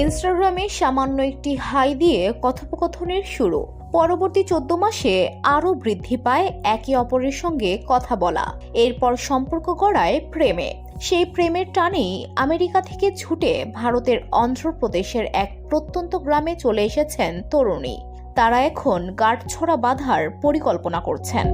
ইনস্টাগ্রামে সামান্য একটি হাই দিয়ে কথোপকথনের শুরু। পরবর্তী 14 মাসে আরও বৃদ্ধি পায় একে অপরের সঙ্গে কথা বলা। এরপর সম্পর্ক গড়ায় প্রেমে। সেই প্রেমের টানেই আমেরিকা থেকে ছুটে ভারতের অন্ধ্রপ্রদেশের এক প্রত্যন্ত গ্রামে চলে এসেছেন তরুণী। তারা এখন গাঁটছড়া বাঁধার পরিকল্পনা করছেন।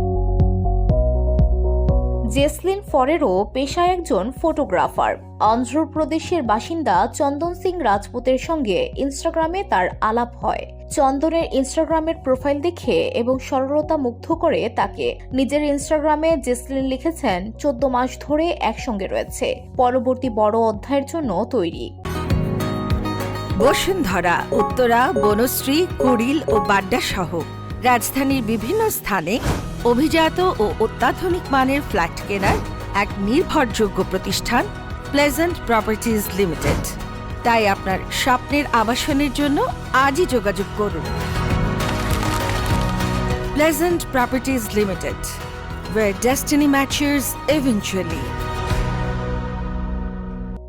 জেসলিন ফরেরো পেশায় একজন ফটোগ্রাফার। অন্ধ্রপ্রদেশের বাসিন্দা চন্দন সিং রাজপুতের সঙ্গে ইনস্টাগ্রামে তার আলাপ হয়। চন্দনের ইনস্টাগ্রামের প্রোফাইল দেখে এবং সরলতা মুগ্ধ করে তাকে। নিজের ইনস্টাগ্রামে জেসলিন লিখেছেন 14 মাস ধরে একসঙ্গে রয়েছে, পরবর্তী বড় অধ্যায়ের জন্য তৈরি। বসুন্ধরা, উত্তরা, বনশ্রী, কুড়িল ও বাড্ডা সহ রাজধানীর বিভিন্ন স্থানে অভিজাত ও অত্যাধুনিক মানের ফ্ল্যাট কেনার এক নির্ভরযোগ্য প্রতিষ্ঠান প্লেজেন্ট প্রপার্টিজ লিমিটেড। তাই আপনার স্বপ্নের আবাসনের জন্য আজই যোগাযোগ করুন। Pleasant properties limited, where destiny matches eventually।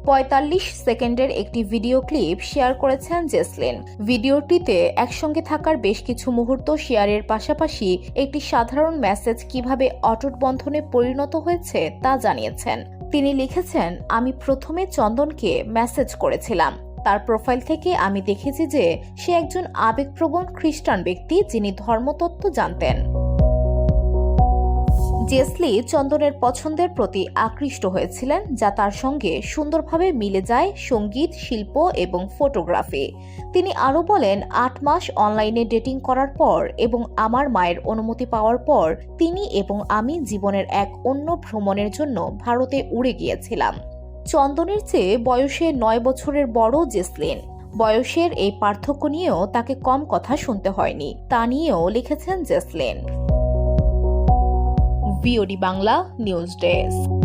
45 সেকেন্ডের একটি ভিডিও ক্লিপ শেয়ার করেছেন জেসলিন। ভিডিওটিতে একসঙ্গে থাকার বেশ কিছু মুহূর্ত শেয়ারের পাশাপাশি একটি সাধারণ মেসেজ কিভাবে অটুট বন্ধনে পরিণত হয়েছে তা জানিয়েছেন। তিনি লিখেছেন, আমি প্রথমে চন্দনকে মেসেজ করেছিলাম। তার প্রোফাইল থেকে আমি দেখেছি যে সে একজন আবেগপ্রবণ খ্রিস্টান ব্যক্তি যিনি ধর্মতত্ত্ব জানতেন। জেসলি চন্দনের পছন্দের প্রতি আকৃষ্ট হয়েছিলেন, যা তার সঙ্গে সুন্দরভাবে মিলে যায় সঙ্গীত, শিল্প এবং ফটোগ্রাফি। তিনি আরও বলেন, 8 মাস অনলাইনে ডেটিং করার পর এবং আমার মায়ের অনুমতি পাওয়ার পর তিনি এবং আমি জীবনের এক অন্য ভ্রমণের জন্য ভারতে উড়ে গিয়েছিলাম। চন্দনের চেয়ে বয়সে 9 বছরের বড় জেসলিন। বয়সের এই পার্থক্য নিয়েও তাকে কম কথা শুনতে হয়নি, তা নিয়েও লিখেছেন Jeslin. VOD Bangla news desk.